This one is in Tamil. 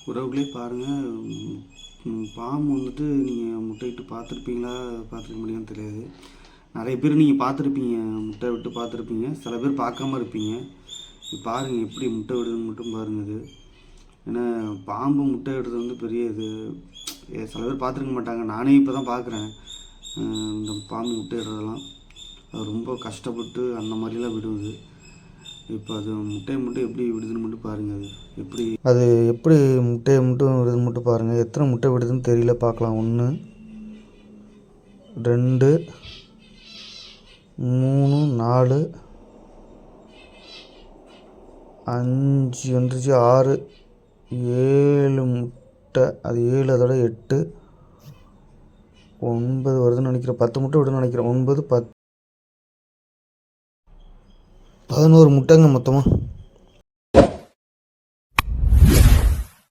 உறவுகளே பாருங்கள், பாம்பு வந்துட்டு நீங்கள் முட்டையிட்டு பார்த்துருப்பீங்களா பார்த்துருக்க முடியும்னு தெரியாது. நிறைய பேர் நீங்கள் பார்த்துருப்பீங்க, முட்டை விட்டு பார்த்துருப்பீங்க. சில பேர் பார்க்காம இருப்பீங்க. பாருங்கள் எப்படி முட்டை விடுதுன்னு மட்டும் பாருங்கள். இது ஏன்னா பாம்பு முட்டை விடுறது வந்து பெரிய இது. சில பேர் பார்த்துருக்க மாட்டாங்க. நானே இப்போ தான் பார்க்குறேன் இந்த பாம்பு முட்டை விடுறதெல்லாம். அது ரொம்ப கஷ்டப்பட்டு அந்த மாதிரிலாம் விடுவது. இப்போ அது முட்டையை எப்படி விடுதுன்னு மட்டும் பாருங்கள். அது எப்படி முட்டையை மட்டும் விடுதுன்னு மட்டும் பாருங்கள். எத்தனை முட்டை விடுதுன்னு தெரியல, பார்க்கலாம். 1 2 3 4 5 வந்துருச்சு, 6 7 முட்டை. அது 7, அதோட 8 9 வருதுன்னு நினைக்கிறேன். 10 முட்டை விடுன்னு நினைக்கிறேன். 9 10 11 முட்டைங்க மொத்தமாக.